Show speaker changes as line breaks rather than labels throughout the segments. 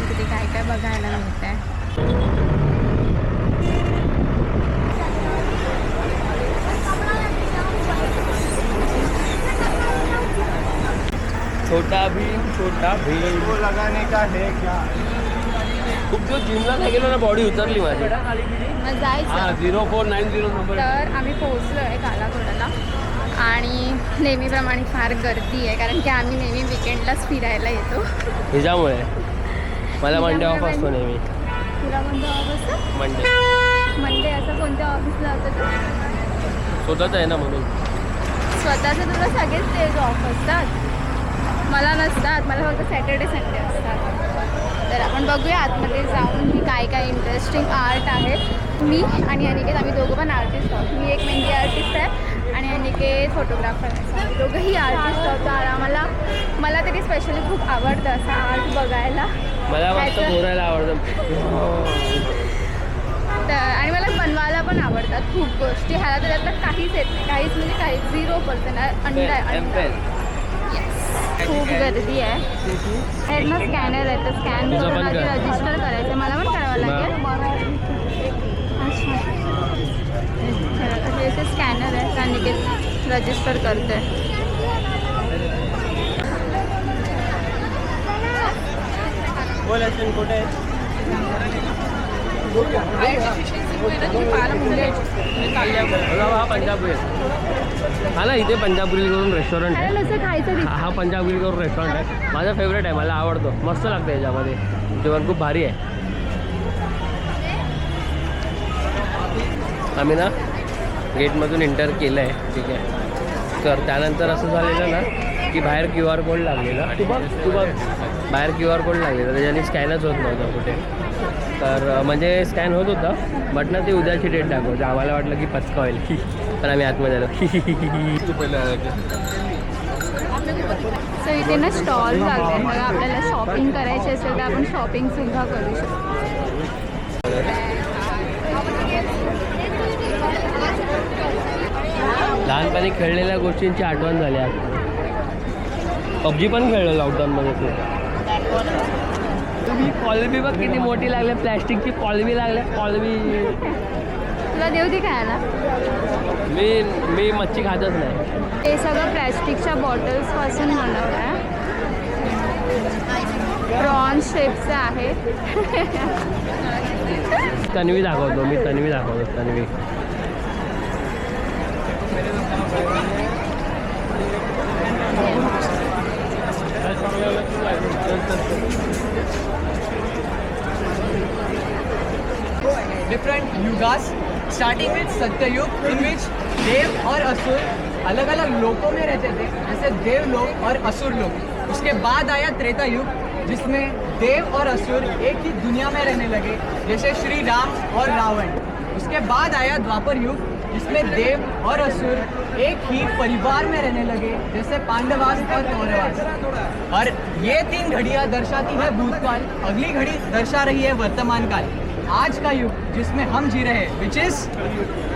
किती काय काय बघायला मिळत आहे.
छोटा भीम
वो लगाने का है क्या?
खूप दिवस जिमला नाही गेलो ना, बॉडी उतरली माझी.
मग जायचं.
0490 नंबर.
तर आम्ही पोहोचलो आहे कालाघोडाला आणि नेहमीप्रमाणे फार गर्दी आहे, कारण की आम्ही नेहमी विकेंडलाच फिरायला येतो.
ह्याच्यामुळे मला मंडे ऑफ असतो नेहमी.
तुला कोणतं ऑफ असतं?
मंडे
असं कोणत्या ऑफिसला होतं तू?
स्वतःच आहे ना म्हणून.
स्वतःचं तुला सगळेच डेज ऑफ असतात, मला नसतात. मला फक्त सॅटर्डे संडे असतात. तर आपण बघूया आतमध्ये जाऊन की काय काय इंटरेस्टिंग आर्ट आहे. मी आणि अनिकेत आम्ही दोघं पण आर्टिस्ट आहोत. मी एक मेहंदी आर्टिस्ट आहे आणि अनिकेत फोटोग्राफर आहे. आम्ही दोघंही आर्टिस्ट आहोत. तर मला तरी स्पेशली खूप आवडतं असं आर्ट बघायला.
मला मस्त बोलायला आवडतं.
तर आणि मला बनवायला पण आवडतात खूप गोष्टी. ह्याला तर त्यातलं काहीच येत नाही, काहीच म्हणजे काहीच 0% अंडा. खूप गर्दी आहे. हेडनं स्कॅनर आहे, तर स्कॅन करून आधी रजिस्टर करायचं. मला पण करावं लागेल. अच्छा, हे स्कॅनर आहे, त्याने रजिस्टर करते.
बोल अश्विन कुठे आहे?
हा पंजाबी हा ना, इथे पंजाबी करून रेस्टॉरंट आहे.
खायचं
हा पंजाबी करून रेस्टॉरंट आहे. माझा फेवरेट आहे, मला आवडतो. मस्त लागतं याच्यामध्ये, जेवण खूप भारी आहे. आम्ही ना गेटमधून एंटर केलं आहे, ठीक आहे. तर त्यानंतर असं झालेलं ना की बाहेर QR कोड लागलेला. तू बघ बाहेर QR कोड लागलेला, त्याच्याने स्कॅनच होत नव्हतं कुठे. तर म्हणजे स्कॅन होत होतं, बट ना ते उद्याची डेट दाखवते. आम्हाला वाटलं की पचका होईल, पण आम्ही आतमध्ये आलो.
सो इथे ना स्टॉल लागले. बघा, आपल्याला शॉपिंग करायची असेल तर आपण शॉपिंगसुद्धा करू शकतो.
लहानपणी खेळलेल्या गोष्टींची आठवण झाली आज. PUBG पण खेळलो लॉकडाऊनमध्ये खूप. तुम्ही कॉलबी बघ किती मोठी लागले, प्लॅस्टिकची कॉलबी लागले. कॉलबी
तुला देऊ दे खायला?
मी मच्छी खातच नाही.
हे सगळं प्लॅस्टिकच्या बॉटल्सपासून बनवलं आहे. प्रॉन्स शेपचं आहे.
तन्वी दाखवतो. Tanvi
different yugas starting with सत्ययुग in which देव और असुर अलग अलग लोकों में रहते थे, जैसे देव लोक और असुर लोक. उसके बाद आया त्रेता युग जिसमें देव और असुर एक ही दुनिया में रहने लगे, जैसे श्री राम और रावण. उसके बाद आया द्वापर युग जिसमें देव और असुर एक ही परिवार में रहने लगे, जैसे पांडवास और कौरवास. और ये 3 घड़ियाँ दर्शाती है भूतकाल, अगली घड़ी दर्शा रही है वर्तमान काल. आज का युग जिसमें हम जी रहे हैं विच इज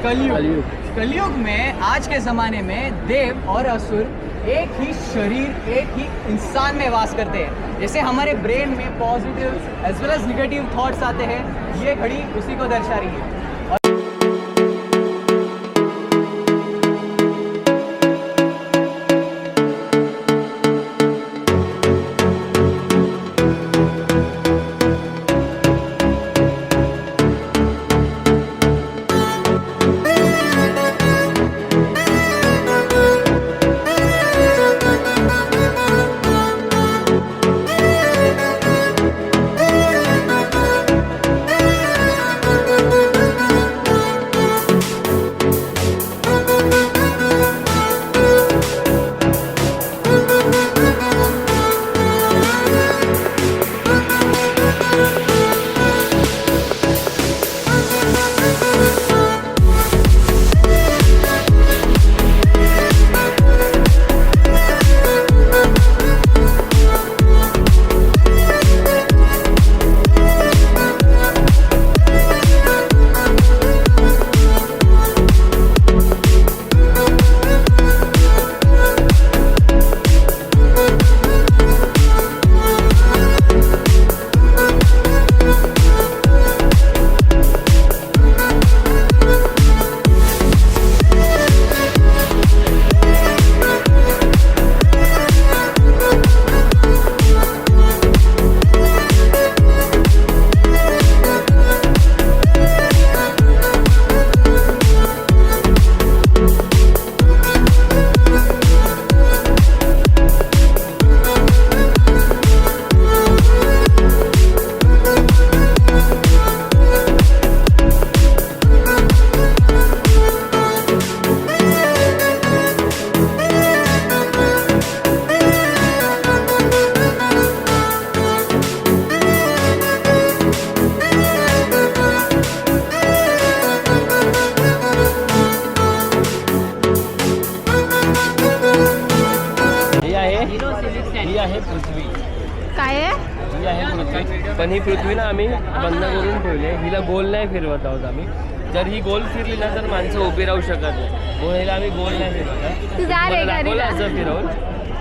कलयुग. कलयुग में आज के ज़माने में देव और असुर एक ही शरीर, एक ही इंसान में वास करते हैं. जैसे हमारे ब्रेन में पॉजिटिव एज वेल एज निगेटिव थॉट्स आते हैं, ये घड़ी उसी को दर्शा रही है.
होती. पण ही पृथ्वी ना आम्ही बंद करून ठेवली आहे. हिला गोल नाही फिरवत आहोत आम्ही. जर ही गोल फिरली ना तर माणसं उभी राहू शकत नाही, म्हणून हिला आम्ही गोल नाही फिरवत आहे.
तू जा रे घरी
दाखवलं
जा.
असं फिरवून,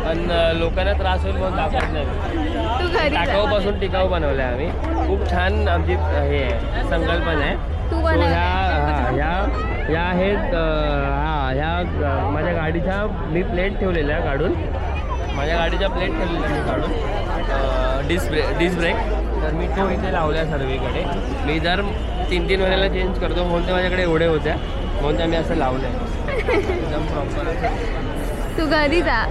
पण लोकांना त्रास होईल म्हणून दाखवत नाही.
तू घरी जा.
टाकाऊपासून टिकाऊ बनवलं आहे आम्ही. खूप छान आमची हे आहे, संकल्पना आहे.
तू
So
बनवलंय.
ह्या आहेत ह्या माझ्या गाडीच्या मी प्लेट ठेवलेल्या काढून, माझ्या गाडीच्या प्लेट ठेवलेल्या मी काढून डिस्क ब्रेक. तर मी तो इथे लावल्या सर्वीकडे. मी दर 3-3 वेळेला चेंज करतो, म्हणून ते माझ्याकडे एवढे होत्या, म्हणून ते मी असं लावलं आहे एकदम प्रॉपर असं.
तू घरी जा.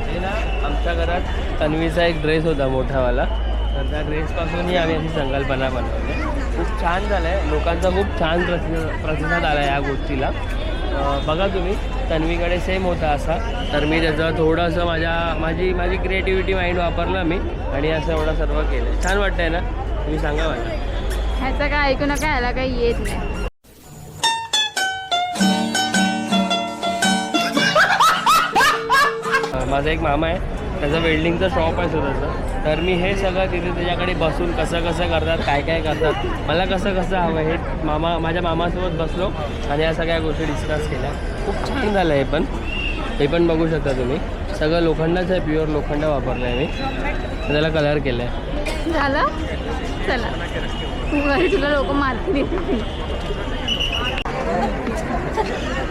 हे ना आमच्या घरात तन्वीचा एक ड्रेस होता मोठावाला, तर त्या ड्रेसपासूनही आम्ही अशी संकल्पना बनवली. खूप छान झालं आहे, लोकांचा खूप छान प्रतिसाद आला या गोष्टीला. बघा तुम्ही, तन्वीकडे सेम होता असा, तर मी त्याचं थोडंसं माझी क्रिएटिव्हिटी माइंड वापरलं मी आणि असं एवढं सर्व केलं. छान वाटतं आहे ना? तुम्ही सांगा मला.
ह्याचं काय ऐकू नका, ह्याला काही येत नाही.
माझा एक मामा आहे, त्याचं वेल्डिंगचं शॉप आहे स्वतःचं. तर मी हे सगळं तिथे त्याच्याकडे बसून कसं करतात, काय करतात, मला कसं हवं हे माझ्या मामासोबत बसलो आणि या सगळ्या गोष्टी डिस्कस केल्या. खूप छान झालं हे पण बघू शकता तुम्ही. सगळं लोखंडाचं आहे, प्युअर लोखंड वापरलं आहे मी. त्याला कलर केलं आहे.
झालं? चला तू घरी, तुला लोक मारतील.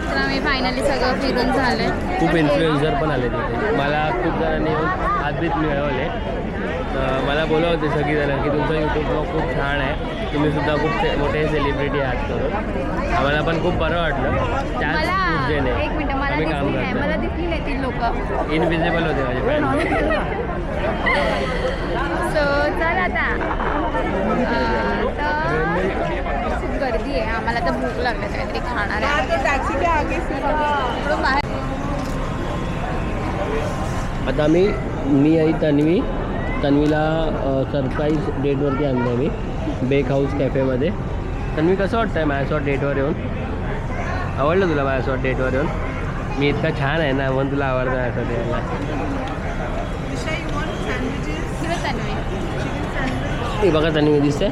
तर आम्ही फायनली सगळं फिरून झालं.
खूप इन्फ्लुएन्सर पण आले तिथे. मला खूप जणांनी हातबीत मिळवले. मला बोलत होते सगळीजणं की तुमचं यूट्यूब ब्लॉग खूप छान आहे, तुम्ही सुद्धा खूप मोठे सेलिब्रिटी आहात करून. आम्हाला पण खूप बरं वाटलं. त्याच ऊर्जेने
एक मिनिट, मला
आम्ही काम
दिसली नाही, मला
करतो.
दिसली नाही ती लोक.
इनविजिबल होते माझे फ्रेंड.
सो चल आता. खूप गर्दी आहे, आम्हाला तर भूक लागली, काहीतरी खाणार आहे. बाहेर
आता मी आई तन्वीला सरप्राईज डेटवरती आणलं आहे मी, बेक हाऊस कॅफेमध्ये. तन्वी, कसं वाटतं आहे माझ्यासोबत डेटवर येऊन? आवडलं तुला माझ्यासोबत डेटवर येऊन? मी इतका छान आहे ना, म्हणून तुला आवडतं माझ्यासाठी यायला.
किंवा तन्वी.
हे बघा तन्वी दिसते.